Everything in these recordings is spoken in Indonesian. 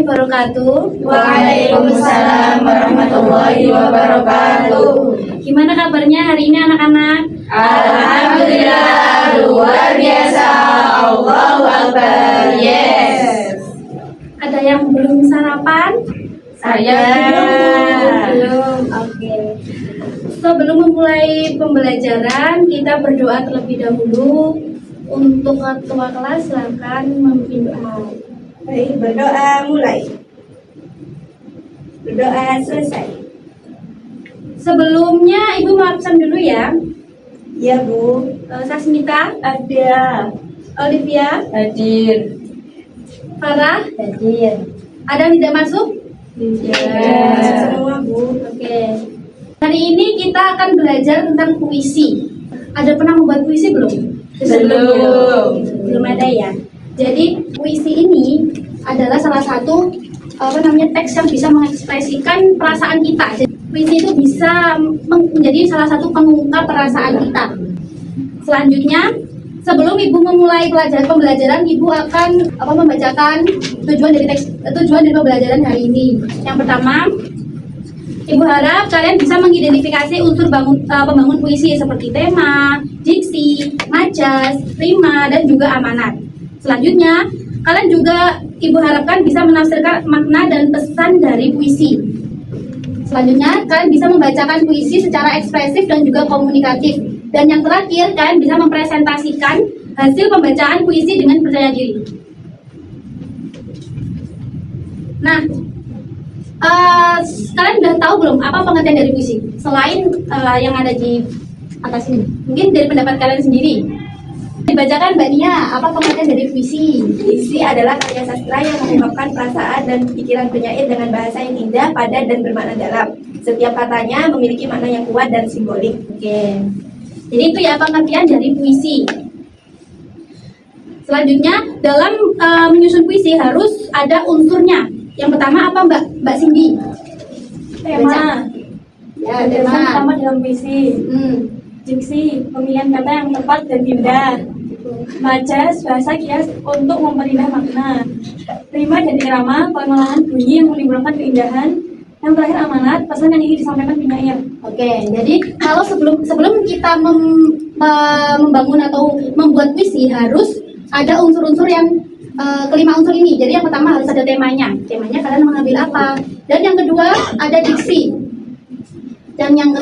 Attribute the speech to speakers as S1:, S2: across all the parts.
S1: warahmatullahi wabarakatuh.
S2: Waalaikumsalam warahmatullahi wabarakatuh.
S1: Gimana kabarnya hari ini anak-anak?
S2: Alhamdulillah, luar biasa. Allahu Akbar. Yes.
S1: Ada yang belum sarapan?
S2: Saya
S1: Belum. Oke. Sebelum memulai pembelajaran, kita berdoa terlebih dahulu. Untuk ketua kelas, silakan memimpin doa.
S3: Baik, berdoa mulai. Berdoa selesai.
S1: Sebelumnya, Ibu mau absen dulu ya.
S3: Ya, Bu.
S1: Sasmita,
S3: Ada.
S1: Olivia,
S2: hadir.
S1: Farah,
S3: Hadir.
S1: ada yang tidak masuk?
S3: Masuk semua, Bu.
S1: Oke. Hari ini kita akan belajar tentang puisi. Ada pernah membuat puisi belum?
S2: Belum.
S1: Belum ada ya. Jadi puisi ini adalah salah satu teks yang bisa mengekspresikan perasaan kita. Jadi, puisi itu bisa menjadi salah satu pengungkap perasaan kita. Selanjutnya, sebelum Ibu memulai pembelajaran, Ibu akan membacakan tujuan dari pembelajaran hari ini. Yang pertama, Ibu harap kalian bisa mengidentifikasi unsur pembangun puisi seperti tema, diksi, majas, rima, dan juga amanat. Selanjutnya, kalian juga Ibu harapkan bisa menafsirkan makna dan pesan dari puisi. Selanjutnya, kalian bisa membacakan puisi secara ekspresif dan juga komunikatif. Dan yang terakhir, kalian bisa mempresentasikan hasil pembacaan puisi dengan percaya diri. Nah, kalian udah tahu belum apa pengertian dari puisi? Selain yang ada di atas ini, mungkin dari pendapat kalian sendiri. Dibacakan Mbak Nia, apa pengertian dari puisi?
S3: Puisi adalah karya sastra yang mengungkapkan perasaan dan pikiran penyair dengan bahasa yang indah, padat, dan bermakna dalam. Setiap katanya memiliki makna yang kuat dan simbolik.
S1: Oke. Jadi itu ya pengertian dari puisi. Selanjutnya, dalam menyusun puisi harus ada unsurnya. Yang pertama apa Mbak Cindy?
S3: Tema.
S1: Ya,
S3: Tema
S1: tema.
S3: pertama dalam puisi. Diksi, pemilihan kata yang tepat dan indah. Majas, bahasa kias untuk memperindah makna. Rima dan irama, pengenalan bunyi yang menimbulkan keindahan. Yang terakhir amanat, pesan yang ingin disampaikan penyair.
S1: Oke, jadi kalau sebelum kita membangun atau membuat puisi harus ada unsur-unsur yang kelima unsur ini. Jadi yang pertama harus ada temanya. Temanya kalian mengambil apa? Dan yang kedua ada diksi. Dan yang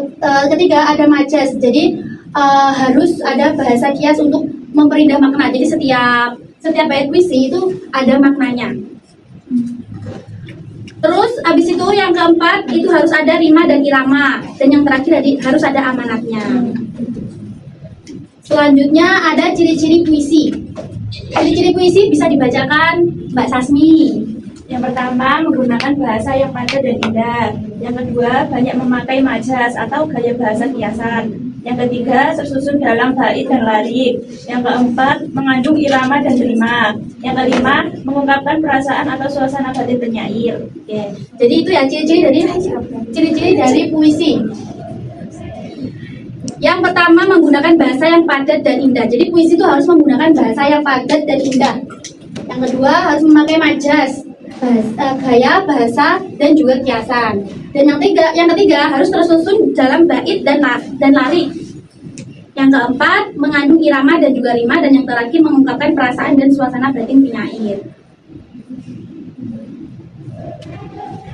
S1: ketiga ada majas. Jadi harus ada bahasa kias untuk memperindah makna. Jadi setiap bait puisi itu ada maknanya. Terus abis itu yang keempat itu harus ada rima dan irama. Dan yang terakhir harus ada amanatnya. Selanjutnya ada ciri-ciri puisi. Ciri-ciri puisi bisa dibacakan Mbak Sasmi.
S3: Yang pertama, menggunakan bahasa yang padat dan indah. Yang kedua, banyak memakai majas atau gaya bahasa kiasan. Yang ketiga, tersusun dalam bait dan larik. Yang keempat, mengandung irama dan rima. Yang kelima, mengungkapkan perasaan atau suasana batin penyair.
S1: Oke. Jadi itu ya ciri-ciri dari puisi. Yang pertama menggunakan bahasa yang padat dan indah. Jadi puisi itu harus menggunakan bahasa yang padat dan indah. Yang kedua harus memakai majas, gaya bahasa dan juga kiasan. Dan yang ketiga harus tersusun dalam bait dan larik. Yang keempat mengandung irama dan juga rima, dan yang terakhir mengungkapkan perasaan dan suasana batin penyair.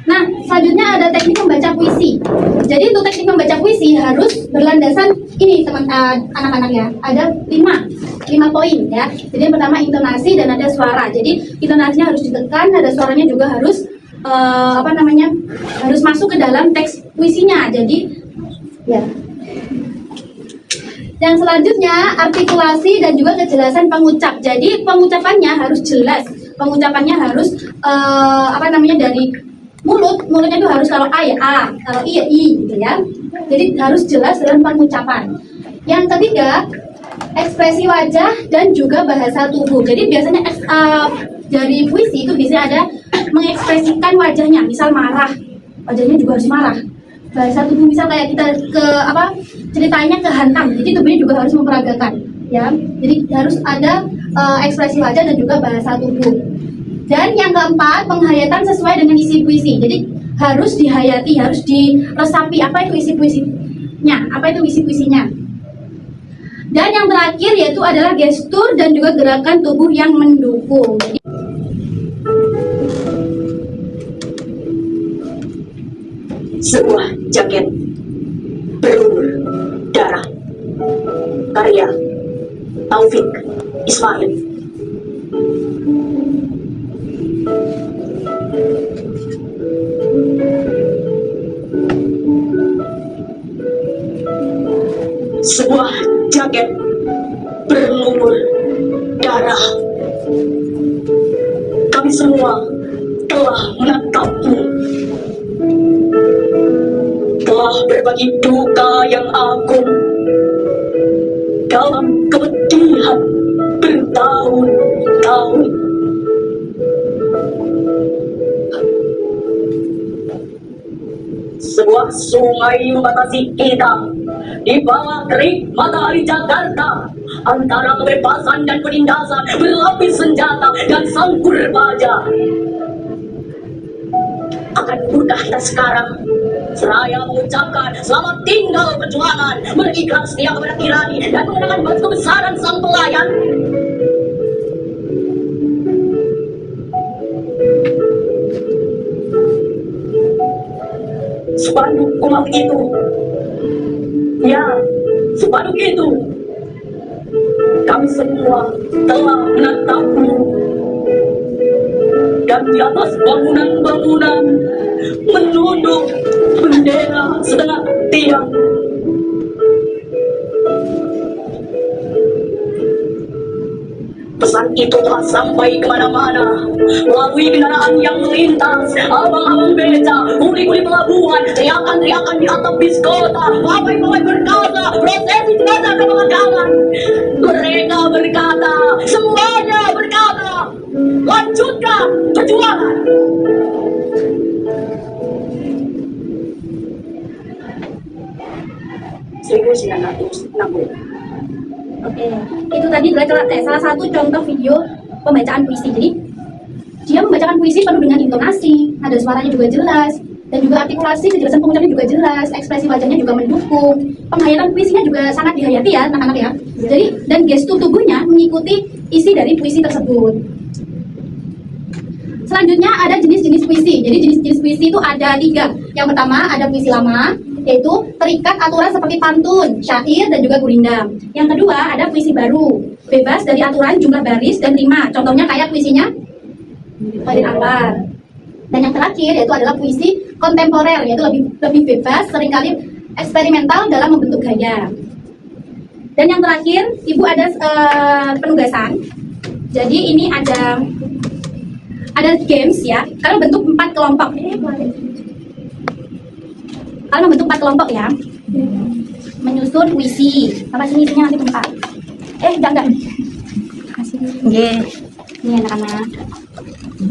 S1: Nah, selanjutnya ada teknik membaca puisi. Jadi untuk teknik membaca puisi harus berlandasan ini anak-anak ya. Ada 5 poin ya. Jadi yang pertama intonasi dan ada suara. Jadi intonasinya harus ditekan, ada suaranya juga harus harus masuk ke dalam teks puisinya. Jadi ya. Yang selanjutnya artikulasi dan juga kejelasan pengucap. Jadi pengucapannya harus jelas. Pengucapannya harus dari mulutnya itu harus kalau A ya A, kalau I ya I gitu ya. Jadi harus jelas dalam pengucapan. Yang ketiga, ekspresi wajah dan juga bahasa tubuh. Jadi biasanya dari puisi itu bisa ada mengekspresikan wajahnya, misal marah, wajahnya juga harus marah. Bahasa tubuh misal kayak kita ceritanya kehantam, jadi tubuhnya juga harus memperagakan, ya. Jadi harus ada ekspresi wajah dan juga bahasa tubuh. Dan yang keempat, penghayatan sesuai dengan isi puisi. Jadi harus dihayati, harus diresapi apa itu isi puisinya, apa itu isi puisinya. Dan yang terakhir yaitu adalah gestur dan juga gerakan tubuh yang mendukung. Jadi,
S4: sebuah jaket berlumur darah, karya Taufik Ismail. Sebuah jaket berlumur darah, kami semua telah menatapmu, telah berbagi duka yang agung dalam kepedihan bertahun-tahun. Sebuah sungai membatasi kita di bawah terik matahari Jakarta, antara kebebasan dan penindasan, berlapis senjata dan sangkur baja. Akan mudah kita sekarang seraya mengucapkan selamat tinggal perjuangan, berikhlas setia kepada tirani dan mengenangkan batu kebesaran sang pelayan. Spanduk kumam itu, ya, spanduk itu, kami semua telah menatapmu. Dan di atas bangunan-bangunan menunduk bendera setengah tiang. Pesan itu telah sampai kemana-mana, melalui kendaraan yang melintas, abang-abang beca, kuli-kuli pelabuhan, teriakan-teriakan di atap bis kota, pawai-pawai berkata, prosesi jenazah ke pemakaman. Mereka berkata, semuanya berkata, lanjutkan perjuangan.
S1: oke, itu tadi adalah salah satu contoh video pembacaan puisi. Jadi dia membacakan puisi penuh dengan intonasi, nada suaranya juga jelas, dan juga artikulasi kejelasan pengucapannya juga jelas, ekspresi wajahnya juga mendukung. Penghayatan puisinya juga sangat dihayati ya anak-anak ya. Jadi dan gestur tubuhnya mengikuti isi dari puisi tersebut. Selanjutnya ada jenis-jenis puisi. Jadi jenis-jenis puisi itu ada 3. Yang pertama ada puisi lama, yaitu terikat aturan seperti pantun, syair, dan juga gurindam. Yang kedua ada puisi baru, bebas dari aturan jumlah baris dan rima. Contohnya kayak puisinya Farid Akbar. Dan yang terakhir yaitu adalah puisi kontemporer, yaitu lebih bebas, seringkali eksperimental dalam membentuk gaya. Dan yang terakhir, Ibu ada penugasan. Jadi ini ada games ya. Kalian bentuk 4 kelompok. Kalian membentuk 4 kelompok ya. Menyusun puisi. Apa sini isinya nanti 4. Jangan. Kasih. Nggih. Ini anak-anak.